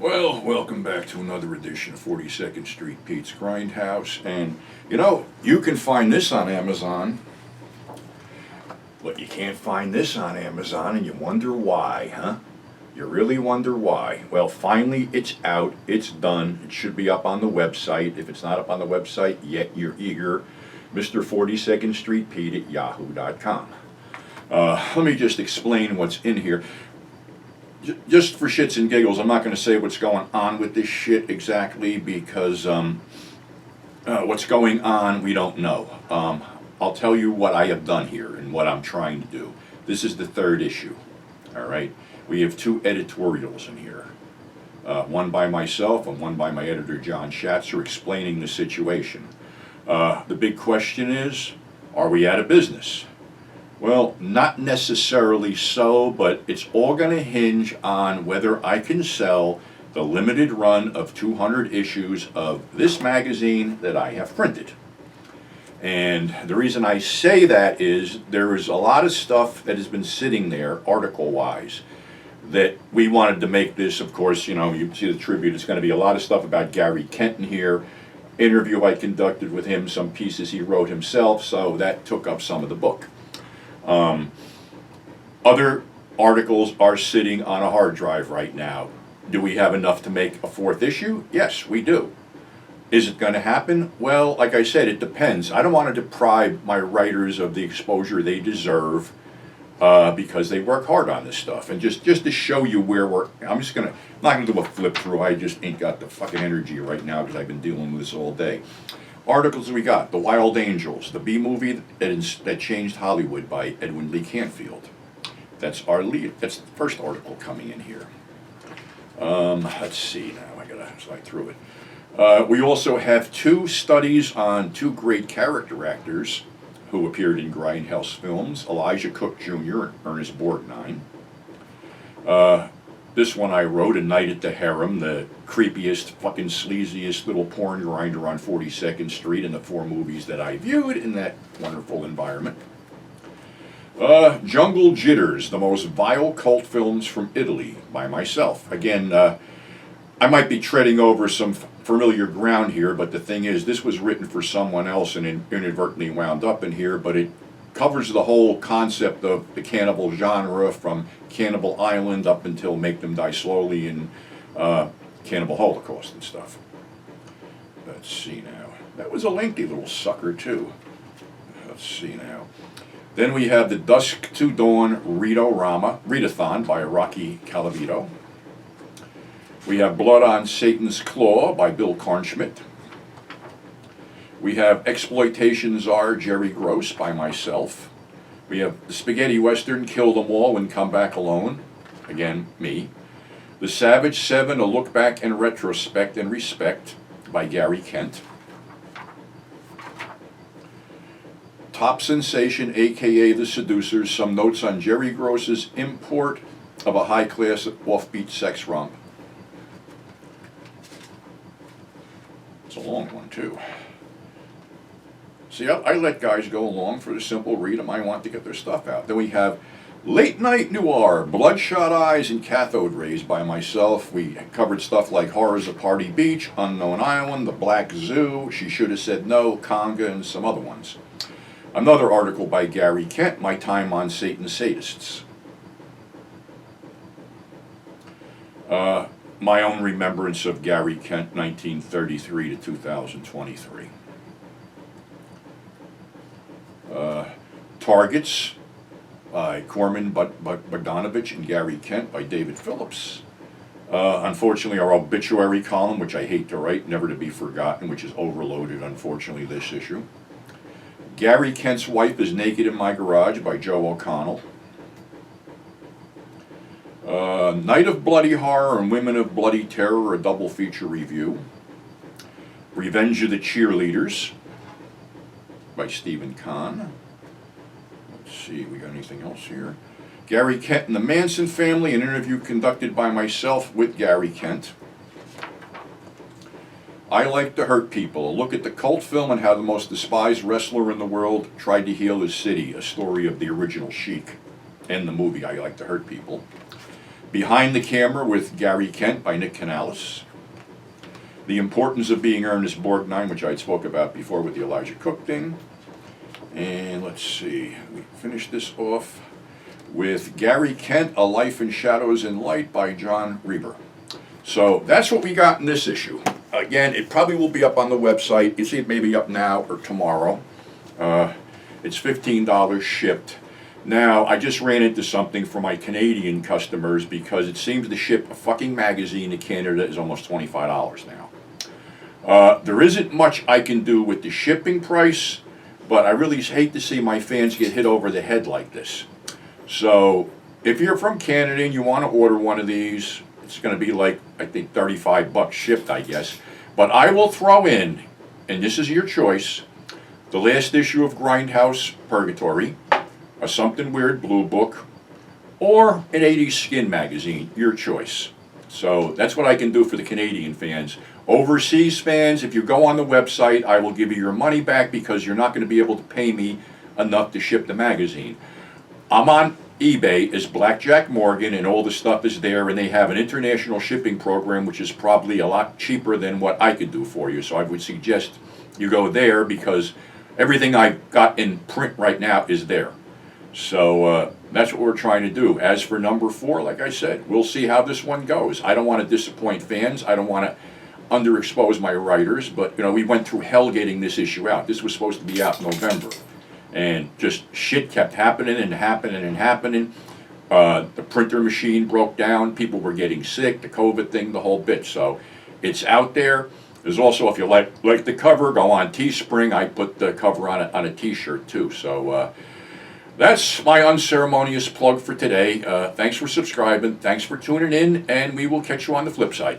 Well, welcome back to another edition of 42nd Street Pete's Grindhouse. And, you can find this on Amazon, but you can't find this on Amazon, and you wonder why, huh? You really wonder why. Well, finally, it's out. It's done. It should be up on the website. If it's not up on the website yet, you're eager. Mr. 42nd Street Pete at yahoo.com. Let me just explain what's in here. Just for shits and giggles, I'm not going to say what's going on with this shit exactly because what's going on, we don't know. I'll tell you what I have done here and what I'm trying to do. This is the third issue, all right? We have two editorials in here, one by myself and one by my editor, John Schatzer, explaining the situation. The big question is, are we out of business? Well, not necessarily so, but it's all going to hinge on whether I can sell the limited run of 200 issues of this magazine that I have printed. And the reason I say that is there is a lot of stuff that has been sitting there, article-wise, that we wanted to make this, of course, you see the tribute, it's going to be a lot of stuff about Gary Kent in here, interview I conducted with him, some pieces he wrote himself, so that took up some of the book. Other articles are sitting on a hard drive right now. Do we have enough to make a fourth issue? Yes, we do. Is it going to happen? Well, like I said, it depends. I don't want to deprive my writers of the exposure they deserve because they work hard on this stuff. And just to show you where I'm not going to do a flip through. I just ain't got the fucking energy right now because I've been dealing with this all day. Articles we got: The Wild Angels, the B-movie that changed Hollywood by Edwin Lee Canfield. That's our lead. That's the first article coming in here. Let's see now. I gotta slide through it. We also have two studies on two great character actors who appeared in Grindhouse films: Elijah Cook Jr. and Ernest Borgnine. This one I wrote, A Night at the Harem, the creepiest, fucking sleaziest little porn grinder on 42nd Street in the four movies that I viewed in that wonderful environment. Jungle Jitters, the most vile cult films from Italy, by myself. Again, I might be treading over some familiar ground here, but the thing is, this was written for someone else and inadvertently wound up in here, but it covers the whole concept of the cannibal genre from Cannibal Island up until Make Them Die Slowly and Cannibal Holocaust and stuff. Let's see now. That was a lengthy little sucker too. Let's see now. Then we have The Dusk to Dawn Readathon by Rocky Calavito. We have Blood on Satan's Claw by Bill Kornschmidt. We have Exploitation Czar Jerry Gross by myself. We have the Spaghetti Western Kill Them All and Come Back Alone, again, me. The Savage Seven, A Look Back in Retrospect and Respect by Gary Kent. Top Sensation, a.k.a. The Seducers, Some Notes on Jerry Gross's Import of a High-Class Offbeat Sex Romp. It's a long one, too. See, I let guys go along for the simple reason I want to get their stuff out. Then we have Late Night Noir, Bloodshot Eyes and Cathode Rays by myself. We covered stuff like Horrors of Party Beach, Unknown Island, The Black Zoo, She Should Have Said No, Conga, and some other ones. Another article by Gary Kent, My Time on Satan's Sadists. My Own Remembrance of Gary Kent, 1933 to 2023. Targets by Corman Bogdanovich and Gary Kent by David Phillips. Unfortunately, our obituary column, which I hate to write, never to be forgotten, which is overloaded, unfortunately, this issue. Gary Kent's Wife is Naked in My Garage by Joe O'Connell. Night of Bloody Horror and Women of Bloody Terror, a double feature review. Revenge of the Cheerleaders by Stephen Kahn. Let's see, we got anything else here? Gary Kent and the Manson Family, an interview conducted by myself with Gary Kent. I Like to Hurt People, a look at the cult film and how the most despised wrestler in the world tried to heal his city, a story of the original Sheik, and the movie I Like to Hurt People. Behind the Camera with Gary Kent by Nick Canales. The Importance of Being Ernest Borgnine, which I spoke about before with the Elijah Cook thing. And let's see, we finish this off with Gary Kent, A Life in Shadows and Light by John Reber. So that's what we got in this issue. Again, it probably will be up on the website. You see it maybe up now or tomorrow. It's $15 shipped. Now, I just ran into something for my Canadian customers because it seems to ship a fucking magazine to Canada is almost $25 now. There isn't much I can do with the shipping price, but I really hate to see my fans get hit over the head like this. So, if you're from Canada and you want to order one of these, it's going to be like, I think, $35 shipped, I guess. But I will throw in, and this is your choice, the last issue of Grindhouse Purgatory, a Something Weird Blue Book, or an 80s Skin magazine, your choice. So that's what I can do for the Canadian fans. Overseas fans, if you go on the website, I will give you your money back because you're not going to be able to pay me enough to ship the magazine. I'm on eBay as Blackjack Morgan, and all the stuff is there, and they have an international shipping program which is probably a lot cheaper than what I could do for you. So I would suggest you go there because everything I've got in print right now is there. So that's what we're trying to do. As for number 4, like I said, we'll see how this one goes. I don't want to disappoint fans. I don't want to underexpose my writers, but we went through hell getting this issue out. This was supposed to be out in November, and just shit kept happening and happening and happening. The printer machine broke down. People were getting sick. The COVID thing, the whole bit. So it's out there. There's also, if you like the cover, go on Teespring. I put the cover on a T-shirt too. So. That's my unceremonious plug for today. Thanks for subscribing. Thanks for tuning in, and we will catch you on the flip side.